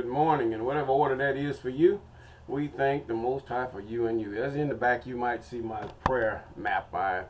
good morning, and whatever order that is for you, we thank the Most High for you and you. As in the back, you might see my prayer map I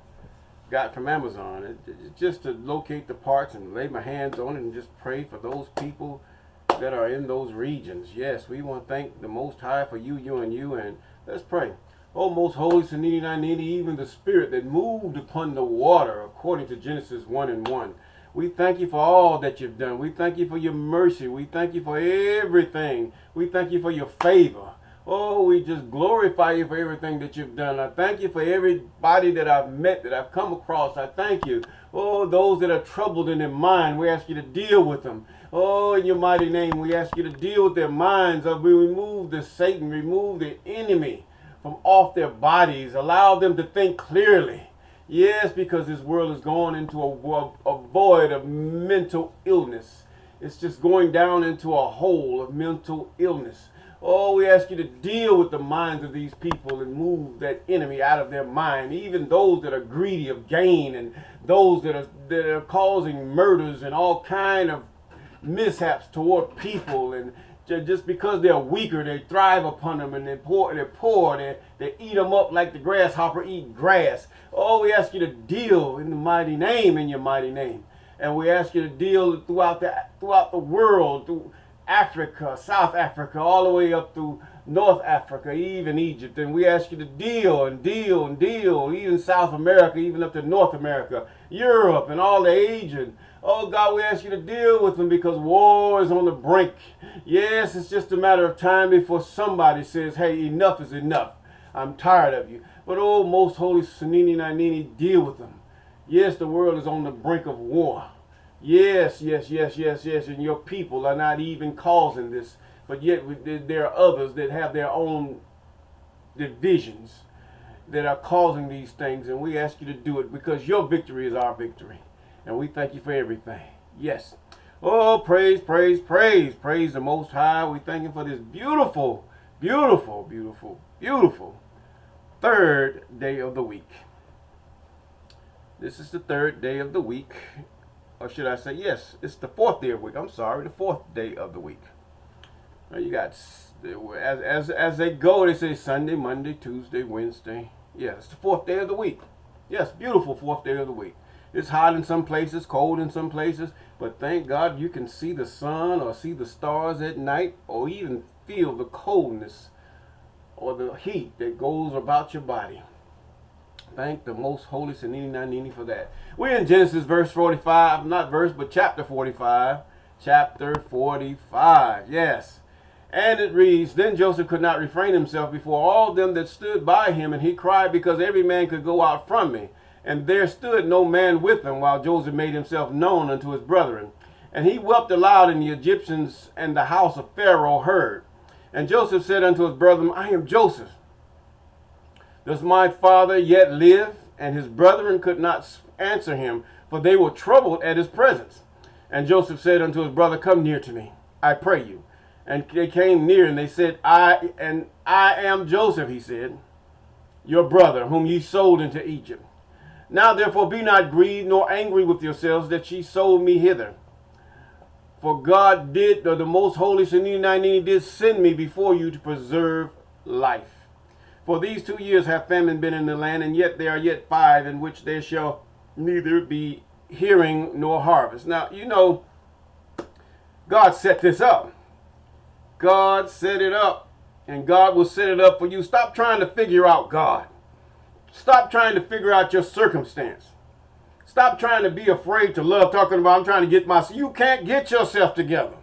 got from Amazon. It's just to locate the parts and lay my hands on it and just pray for those people that are in those regions. Yes, we want to thank the Most High for you and you, and let's pray. O most holy Sanini Nanini, even the spirit that moved upon the water, according to Genesis 1:1. We thank you for all that you've done. We thank you for your mercy. We thank you for everything. We thank you for your favor. Oh, we just glorify you for everything that you've done. I thank you for everybody that I've met, that I've come across. I thank you. Oh, those that are troubled in their mind, we ask you to deal with them. Oh, in your mighty name, we ask you to deal with their minds. We remove the Satan, remove the enemy from off their bodies. Allow them to think clearly. Yes, because this world is going into a void of mental illness. It's just going down into a hole of mental illness. Oh, we ask you to deal with the minds of these people and move that enemy out of their mind. Even those that are greedy of gain, and those that are causing murders and all kind of mishaps toward people, and just because they're weaker, they thrive upon them, and they're poor, they eat them up like the grasshopper eat grass. Oh, we ask you to deal in the mighty name, in your mighty name. And we ask you to deal throughout the world, through Africa, South Africa, all the way up through North Africa, even Egypt. And we ask you to deal, even South America, even up to North America, Europe, and all the Asian. Oh God, we ask you to deal with them, because war is on the brink. Yes, it's just a matter of time before somebody says, hey, enough is enough. I'm tired of you. But oh, most holy Sanini Nanini, deal with them. Yes, the world is on the brink of war. Yes, and your people are not even causing this. But yet there are others that have their own divisions that are causing these things. And we ask you to do it, because your victory is our victory. And we thank you for everything. Yes. Oh, praise the Most High. We thank him for this beautiful third day of the week. This is the third day of the week. Or should I say, yes, it's the fourth day of the week. I'm sorry, the fourth day of the week. Now you got, as they go, they say Sunday, Monday, Tuesday, Wednesday. Yeah, it's the fourth day of the week. Yes, beautiful fourth day of the week. It's hot in some places, cold in some places, but thank God you can see the sun or see the stars at night, or even feel the coldness or the heat that goes about your body. Thank the most holy Sanini Nanini for that. We're in Genesis verse 45, not verse, but chapter 45. Chapter 45, yes. And it reads, Then Joseph could not refrain himself before all them that stood by him, and he cried, because every man could go out from me. And there stood no man with him, while Joseph made himself known unto his brethren. And he wept aloud, and the Egyptians and the house of Pharaoh heard. And Joseph said unto his brethren, I am Joseph. Does my father yet live? And his brethren could not answer him, for they were troubled at his presence. And Joseph said unto his brother, Come near to me, I pray you. And they came near, and they said, I am Joseph, he said, your brother, whom ye sold into Egypt. Now therefore be not grieved nor angry with yourselves that ye sold me hither. For God did, or the most holy Sanini Nanini did send me before you to preserve life. For these 2 years have famine been in the land, and yet there are yet 5 in which there shall neither be hearing nor harvest. Now, you know, God set this up. God set it up, and God will set it up for you. Stop trying to figure out God. Stop trying to figure out your circumstance. Stop trying to be afraid to love, talking about I'm trying to get myself. You can't get yourself together.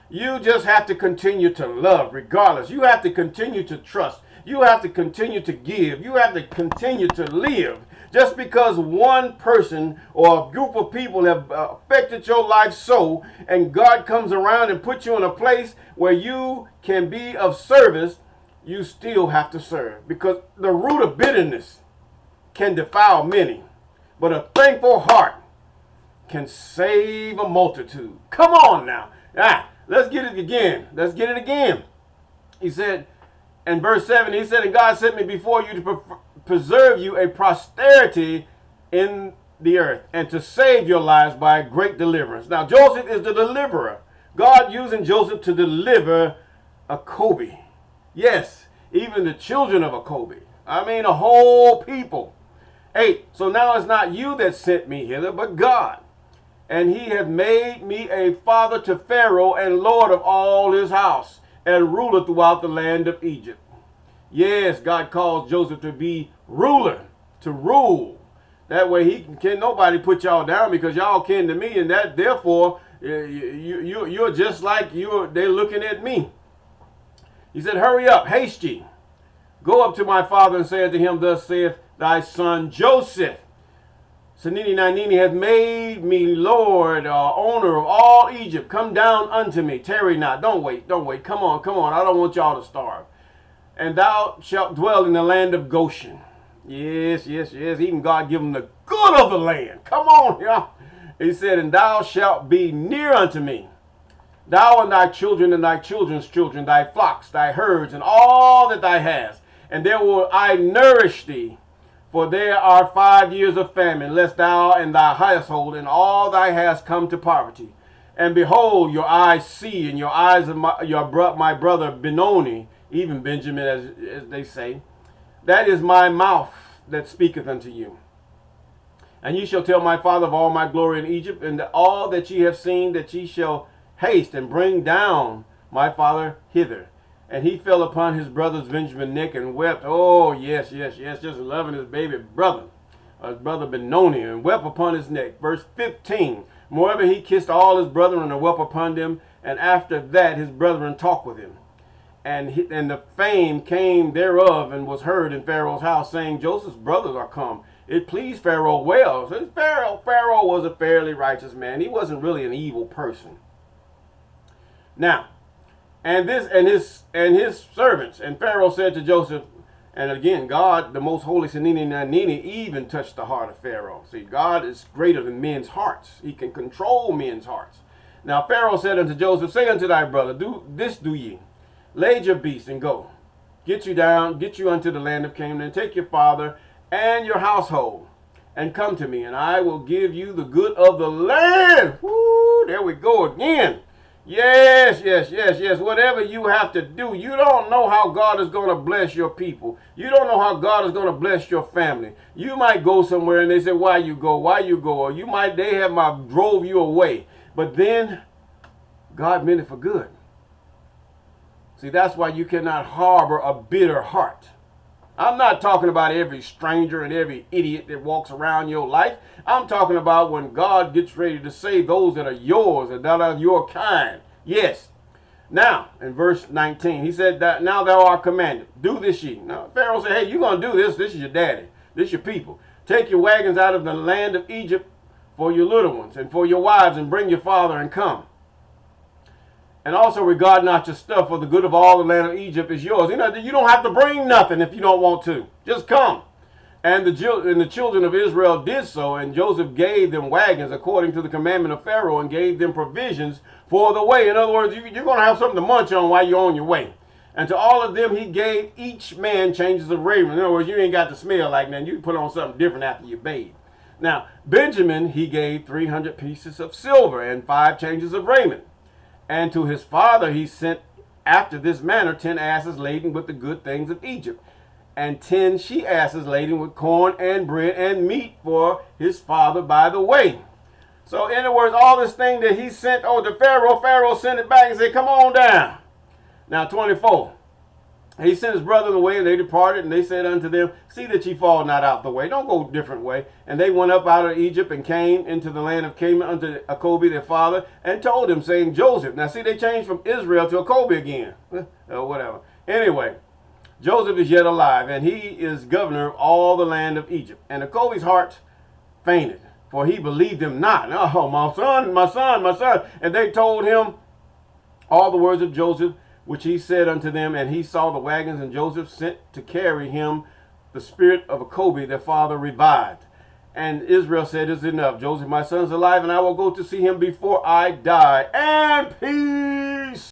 You just have to continue to love regardless. You have to continue to trust. You have to continue to give. You have to continue to live. Just because one person or a group of people have affected your life so, and God comes around and puts you in a place where you can be of service, you still have to serve. Because the root of bitterness can defile many, but a thankful heart can save a multitude. Come on now. Let's get it again. He said, in verse 7, he said, And God sent me before you to preserve you a posterity in the earth, and to save your lives by a great deliverance. Now, Joseph is the deliverer. God using Joseph to deliver Acob. Yes, even the children of Acob. I mean, a whole people. 8. So now it's not you that sent me hither, but God. And he hath made me a father to Pharaoh and lord of all his house, and ruler throughout the land of Egypt. Yes, God calls Joseph to be ruler, to rule. That way he can nobody put y'all down, because y'all kin to me, and that therefore you're just like they're looking at me. He said, hurry up, haste ye. Go up to my father and say unto him, thus saith thy son Joseph. Sanini Nanini hath made me Lord, owner of all Egypt. Come down unto me. Tarry not. Don't wait. Don't wait. Come on. Come on. I don't want y'all to starve. And thou shalt dwell in the land of Goshen. Yes, yes, yes. Even God give them the good of the land. Come on, y'all. He said, and thou shalt be near unto me. Thou and thy children and thy children's children, thy flocks, thy herds, and all that thou hast. And there will I nourish thee. For there are 5 years of famine, lest thou and thy household and all thy hast come to poverty. And behold, your eyes see, and your eyes of my brother Benoni, even Benjamin, as they say, that is my mouth that speaketh unto you. And ye shall tell my father of all my glory in Egypt, and all that ye have seen, that ye shall haste and bring down my father hither. And he fell upon his brother's Benjamin neck and wept. Oh, yes, yes, yes, just loving his baby brother, his brother Benoni, and wept upon his neck. Verse 15, moreover he kissed all his brethren and wept upon them. And after that his brethren talked with him. And the fame came thereof and was heard in Pharaoh's house, saying, Joseph's brothers are come. It pleased Pharaoh well. So Pharaoh was a fairly righteous man. He wasn't really an evil person. Now, and his servants. And Pharaoh said to Joseph, and again, God, the most holy Sanini Nanini, even touched the heart of Pharaoh. See, God is greater than men's hearts. He can control men's hearts. Now Pharaoh said unto Joseph, say unto thy brother, do ye. Lade your beasts and go. Get you unto the land of Canaan, and take your father and your household, and come to me, and I will give you the good of the land. Woo, there we go again. Yes, yes, yes, yes. Whatever you have to do, you don't know how God is going to bless your people. You don't know how God is going to bless your family. You might go somewhere and they say, why you go? Why you go? Or they have drove you away. But then God meant it for good. See, that's why you cannot harbor a bitter heart. I'm not talking about every stranger and every idiot that walks around your life. I'm talking about when God gets ready to save those that are yours and that are your kind. Yes. Now, in verse 19, he said that now thou art commanded. Do this ye. Now, Pharaoh said, hey, you're going to do this. This is your daddy. This is your people. Take your wagons out of the land of Egypt for your little ones and for your wives, and bring your father and come. And also regard not your stuff, for the good of all the land of Egypt is yours. You don't have to bring nothing if you don't want to. Just come. And the children of Israel did so, and Joseph gave them wagons according to the commandment of Pharaoh, and gave them provisions for the way. In other words, you're going to have something to munch on while you're on your way. And to all of them he gave each man changes of raiment. In other words, you ain't got to smell like that. You can put on something different after you bathe. Now, Benjamin he gave 300 pieces of silver and 5 changes of raiment. And to his father he sent after this manner 10 asses laden with the good things of Egypt, and 10 she-asses laden with corn and bread and meat for his father by the way. So in other words, all this thing that he sent to Pharaoh, Pharaoh sent it back and said, come on down. Now 24. He sent his brethren away, and they departed, and they said unto them, see that ye fall not out the way. Don't go a different way. And they went up out of Egypt and came into the land of Canaan unto Acob their father, and told him, saying, Joseph. Now see, they changed from Israel to Acob again. Whatever. Anyway, Joseph is yet alive, and he is governor of all the land of Egypt. And Acob's heart fainted, for he believed him not. Oh, my son, my son, my son. And they told him all the words of Joseph, which he said unto them, and he saw the wagons, and Joseph sent to carry him. The spirit of Acob their father revived. And Israel said, it's enough. Joseph, my son's alive, and I will go to see him before I die. And peace.